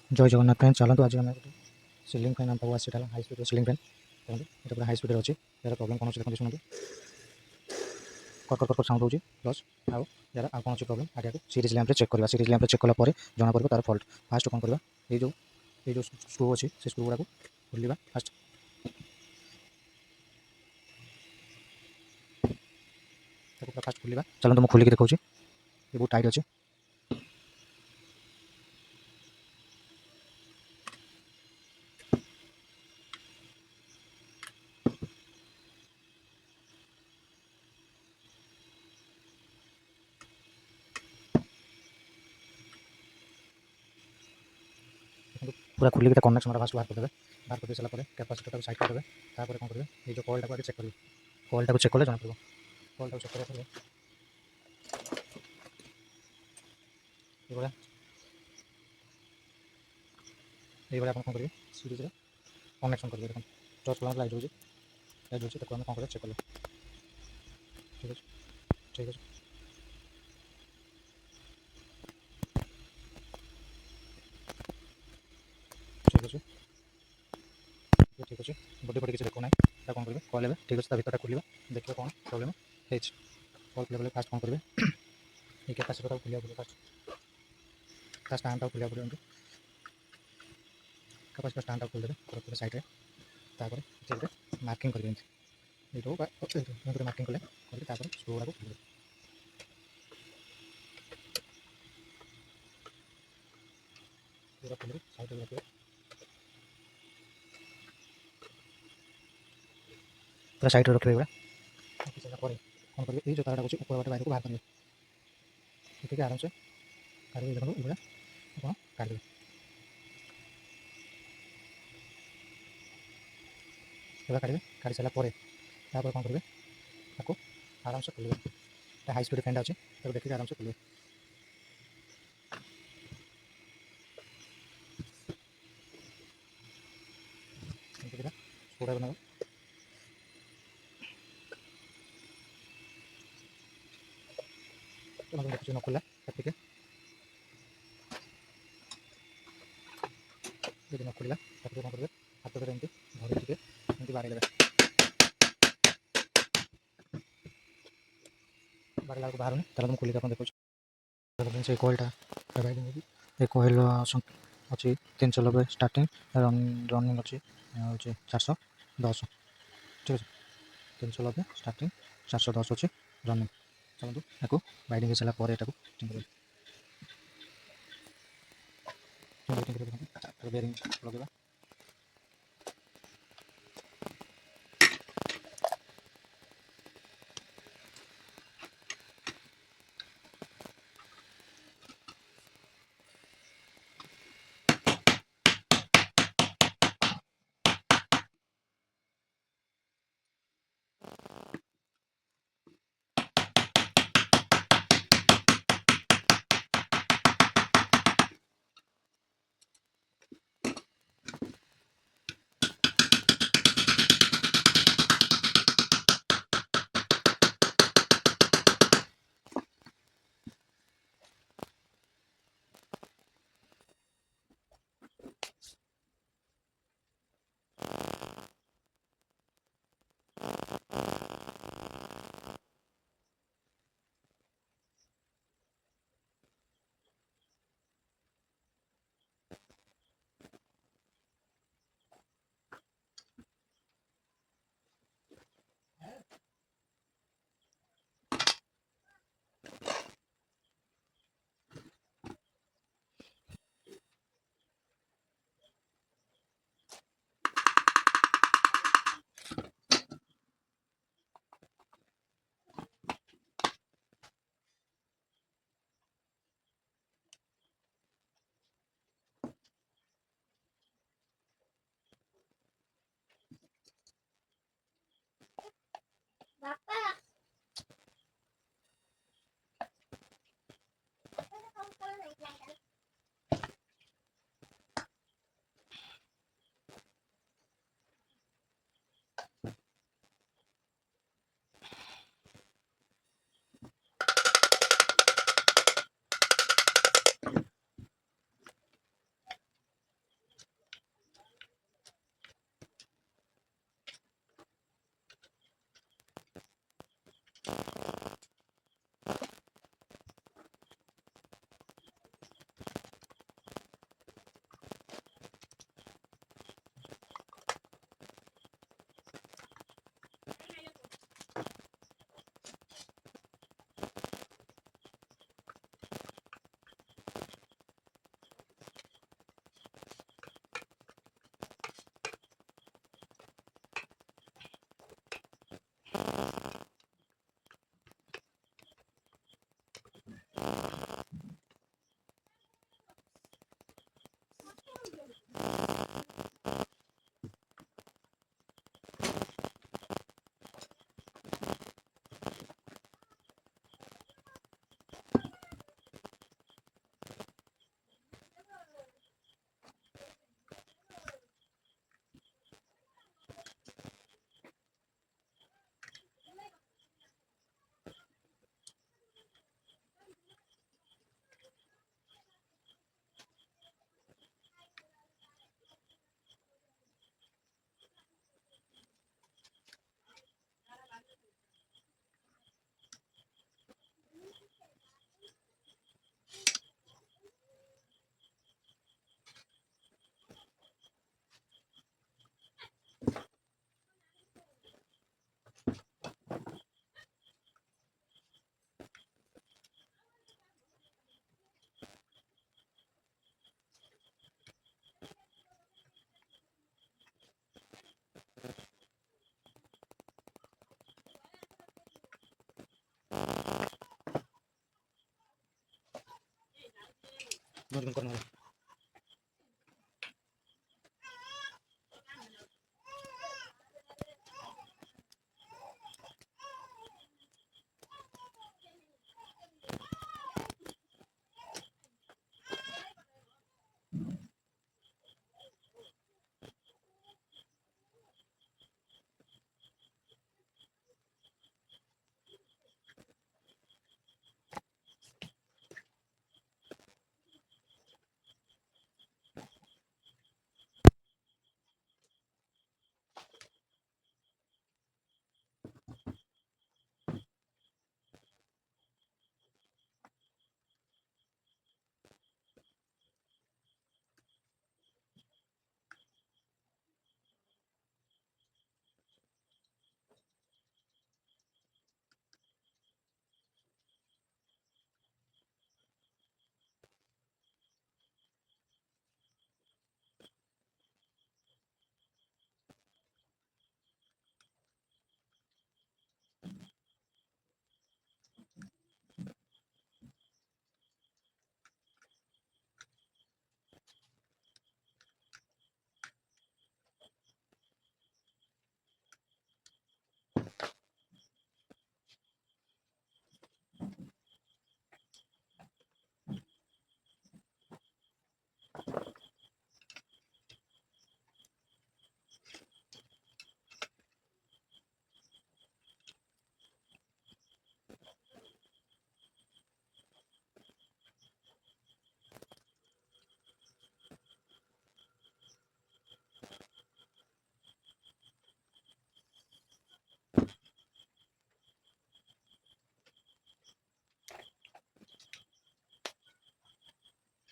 जय जगन्नाथ फ्रेंड चलते आज आम सिलिंग फैन आम आसा हाई स्पीड सिलिंग फैन देखो ये पूरा हाई स्पीड अच्छी यार प्रोब्लेम कौन देखते शुणु कर्कट कर्कट साउंड होची प्लस आउ यार आ कौन प्रोब्लेम आगे सीरीज लैंप चेक करवा सीरीज लैंप चेक कला जना पड़ो तार फल्ट फास्ट कौन करवा ये जो स्क्रू अच्छी से स्क्रू गुड़ा खोलिया फास्ट फास्ट खोलिया चलते मुझे खोलिक देखा ये बहुत टाइट अच्छे पूरा खोलिक कनेक्शन फास्ट बाहर कर सारा कैपेसिटर साइड करदे कौन करेंगे ये जो कॉल टाक चेक करेंगे कॉल टाक चेक कले जना पड़ो कॉल टाक चेक करेंगे ये आप कौन करेंगे सीरीज कनेक्शन करेंगे देखो टच प्लांट लाइट होगी कौन करें चेक कले ठीक है ठीक है ठीक अच्छे ठीक अच्छे बडी बडी किसी देखो ना कौन करेंगे कॉल है ठीक अच्छे भितर खोल देखिए कौन प्रोब्लेम है कॉल खोल फास्ट कौन करेंगे ये कैपेसिटर खोलिया पड़े फास्ट स्टैंड खोलिया पड़े कैपेसिटर स्टैंड खोल देते पूरा साइड तापर मार्किंग कर ये मार्किंग कले स्क्रू गुड़ा खोल पूरा खोल साइड रखिए पूरा साइड रखिए गुड़ा रखी सारा कौन करेंगे ये जो तार अच्छे ऊपर बाटे बाहर को बाहर करेंगे ठीक है आराम से काट देखो ये आप काट देंगे काटे काट सारापर कौन करेंगे आपको आराम से खोलिए हाई स्पीड फैन अच्छे देखिए आराम से खोलिए पूरा बना देखिए न खोला ठीक যদি ন খোলা তারপরে কম করবে হাত ধরে এমনি ধরে থেকে এমনি বাড়িয়ে দেবে বাড়িয়ে লাগবে বাহার তাহলে তুমি খুলি আপনার দেখো সেই কয়েলটা এই কয়েল ଅଛି 390 ଷ୍ଟାର୍ଟିଂ ରନିଂ ଅଛି ହେଉଛି 410 ଠିକ୍ ଅଛି 390 ଷ୍ଟାର୍ଟିଂ 410 ଅଛି ରନିଂ ଚାଲନ୍ତୁ ଏହାକୁ ବାଇଡ଼ିଂ ହେଇସାରିଲା ପରେ ଏଟାକୁ ବେରିଂ ଲଗାଇବା Nurun corner.